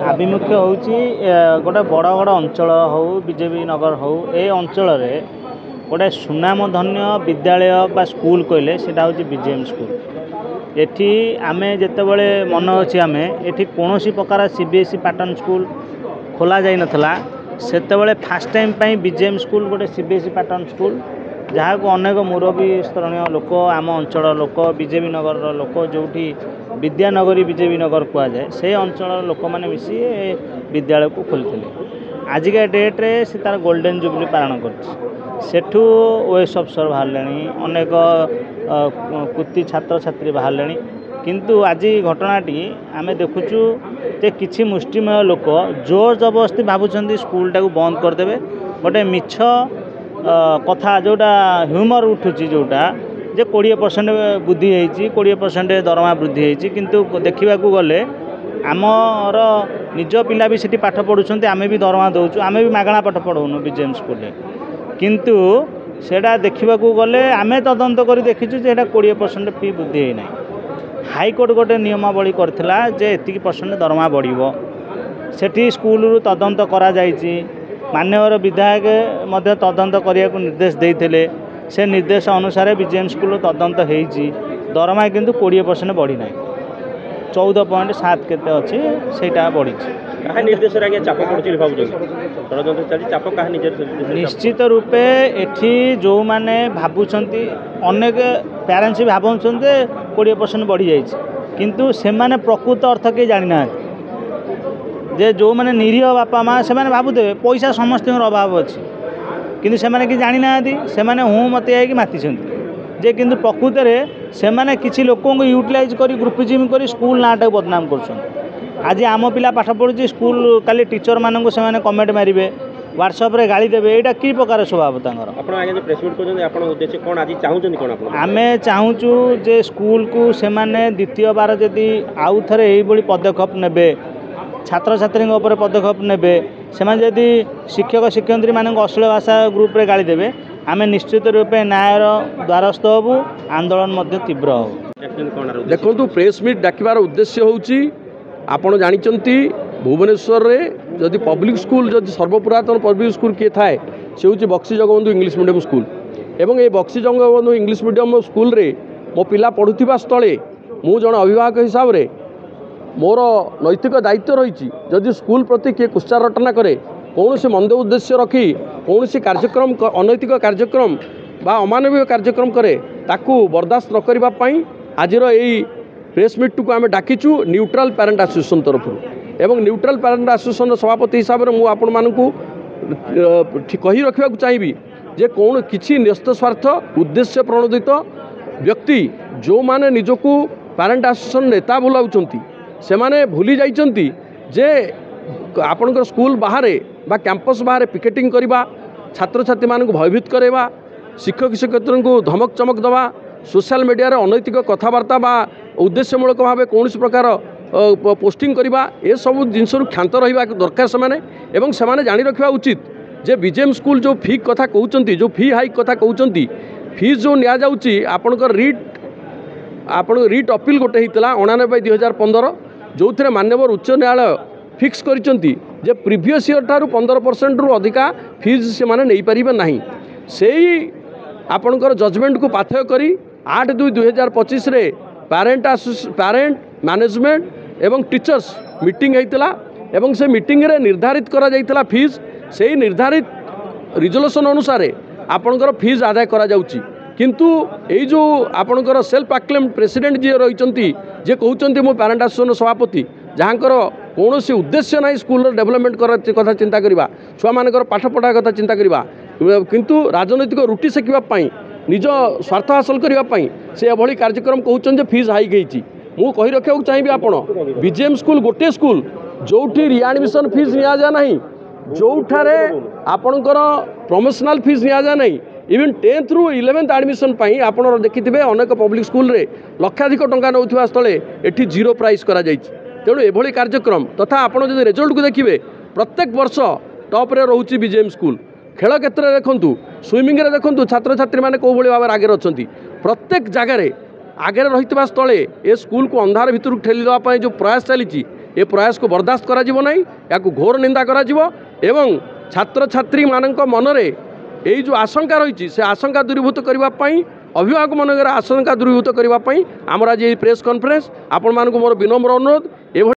आभिमुख्य हूँ गोटे बड़ बड़ अंचल हो बीजेपी नगर हो ये अंचल गोटे सुनामधन्य विद्यालय बा स्कूल कहले सेटा हूँ बीजेएम स्कूल। एठी आमे जेतेबेले मन अच्छी आम एठी कौन प्रकार सीबीएसई पैटर्न स्कूल खोला जाई नथला सेतेबेले फास्ट टाइम पाई बीजेएम स्कूल गोटे सीबीएसई पैटर्न स्कूल जहाँ को अनेक मुरबी स्तरणीय लोक आम अंचल लोक बीजेपी नगर लोक जो विद्यानगरी बीजेपी नगर कहुए से अंचल लोक मैंने मिसी विद्यालय को खोलते आजिका डेट्रे से तार गोल्डन जुबली पालन करू ओएस अफसर बाहर अनेक कुति छात्र छात्री बाहर किंतु आज घटनाटी आम देखुचु जे किछि मुष्टिमय लोक जोर जबरदस्ती भावुं स्कूल टाक बंद करदे गोटे मिछ कथा जोटा ह्यूमर उठुची जोटा जे 20% वृद्धि होती 20% दरमा वृद्धि होती किंतु देखा गले आमर निज पिला भी सेठी पाठ पढ़ुं आम भी दरमा दौचु आम भी मागणा पाठ पढ़ाऊनु बीजेएम स्कूल किंतु सेटा देखा गले आम तदंत कर देखीचु जे 20% फी वृद्धि होना हाईकोर्ट गोटे नियमावली करथिला जे एतिकी % दरमा बढ़िबो सेठी स्कूल रु तदंत करा जायछि मान्यवर विधायक मध्य तदंत करने को निर्देश देते से निर्देश अनुसार बीजेएम स्कूल तदंत होती दरमा किंतु 20% बढ़ी ना 14.7 केते अच्छी से बढ़ी निर्देश चाप निश्चित रूपे एठी जो माने भावुंट अनेक पेरेंट्स भी भावुं 20% बढ़ी जाइए किंतु से माने प्रकृत अर्थ के जानी ना जे जो मैंने निरीह बापा माँ से भावुवे पैसा समस्त अभाव अच्छी किंतु से माने कि जानी ना से माने हूँ मत आई माति जे किंतु प्रकृत में से किसी लोक यूटिलाइज कर ग्रुपिज्म कर स्कूल नाटा बदनाम कर आज आम पिला पाठ पढ़ुची स्कूल काली टीचर मानक से कमेंट मारे व्हाट्सअप रे गाली देवे यहाँ कि प्रकार स्वभाव आम चाहूँ जे स्कूल को से द्वितीय बार जदि आउ थे यही पदक्षेप ने छात्र छात्री पदक्षेप ने से शिक्षक शिक्षयित्री मान अश्लील भाषा ग्रुप रे गाली देवे आम निश्चित रूपे न्यायर द्वारस्थ हबू आंदोलन तीव्र हो देखु प्रेस मीट डाकिबार उद्देश्य होउची आपण जानिचंती भुवनेश्वर रे जदि पब्लिक स्कूल जदि सर्वपुरातन पब्लिक स्कूल किए थाए से हूँ Baxi Jagabandhu English medium school एवं ये Baxi Jagabandhu English medium school रे मो पिला पढ़ुथिबा स्थले मु जन अभिभावक हिसाब रे मोर नैतिक दायित्व रही जदि स्कूल प्रति किए कुत्सा रटना करे कौन से मंद उद्देश्य रखी कौन सी कार्यक्रम अनैतिक कार्यक्रम बा अमानवीय कार्यक्रम करे ताकू बर्दाश्त न करने आज प्रेस मीट को आम डाकिचु न्यूट्राल पेरेंट एसोसिएशन तरफ एवं न्यूट्राल पेरेंट एसोसिएशन सभापति हिसाब से मुझे कही रखा चाहिए जे कौन किसी न्यस्त स्वार्थ उद्देश्य प्रणोदित व्यक्ति जो माने निजको पेरेंट एसोसिएशन नेता बोलाउछंती से माने भूली जाइछंती जे आपणकर स्कूल बाहर बा कैंपस बाहर पिकेटिंग करवा छात्र छात्री मान भयभीत करवा शिक्षक शिक्षयित्री को धमक चमक दवा सोशल मीडिया रे अनैतिक कथबार्ता बा उद्देश्यमूलक भाव कौन प्रकार पोस्टिंग करवा ए सब जिनस क्षांत रहा दरकार से जानी रखा उचित जे बीजेएम स्कूल जो फी कथा कहते जो फी हाइक कथा कहते फीस जो नि जाऊँगी आपणकर रीट अपील गोटे होता 99/2015 जो थे मान्यवर उच्च न्यायालय फिक्स करिसेंती जे प्रीवियस ईयर ठारू 15% रु अधिका फीस से माने नहीं पारिबे नहीं सेही आपणकर जजमेंट को पाथय करी 8/2/2025 रे पेरेंट मैनेजमेंट एवं टीचर्स मीटिंग होता एवं से मीटिंग रे निर्धारित करा जाइतला फीस से निर्धारित रिजोल्यूशन अनुसार आपणकर फीस आदाय करा जाउची किंतु यही जो आपणकर सेल्फ आक्लेम प्रेसिडेंट जी रही जे कहते मो पेरेंट एसोसिएशन सभापति जहाँकर कौन सी उद्देश्य ना स्कूल डेवलपमेंट कथा चिंता करवा छुआ मानकर पाठ पढ़ा कथा चिंता करवा किंतु राजनैतिक रुटी सेकिवाई निज स्वार्थ हासिल करने से एभली कार्यक्रम कहते फीस हाइक होती मु कही रखा चाहिए आपण बीजेएम स्कूल गोटे स्कूल जो रिएडमिशन फीस निया ना जो आपणकर प्रमोशनल फीस निया ना इवन 10th रु 11th एडमिशन आप देखिए अनेक पब्लिक स्कूल रे लक्षाधिक टंका नौथिबा स्थले एठी जीरो प्राइस करा जाइछि तेणु एभली कार्यक्रम तथा आपण जदि रिजल्ट को देखिए प्रत्येक वर्ष टॉप रे रहउछि बीजेएम स्कूल खेल क्षेत्र में देखूँ स्विमिंग रे देखूँ छात्र छात्री मैंने कौ भाव आगे अच्छा प्रत्येक जगार आगे रही स्थले ए स्कूल को अंधार भितर ठेली देवाई जो प्रयास चली ए प्रयास को बर्दाश्त करा जिवो नहीं, याकु घोर निंदा करा जिवो एवं छात्र छात्री मानक मनरे यही जो आशंका रही से आशंका दूरीभूत करने अभिभावक मनकर आशंका दूरीभूत करने आमर आज प्रेस कॉन्फ्रेंस आपण मानक मोर विनम्र अनुरोध।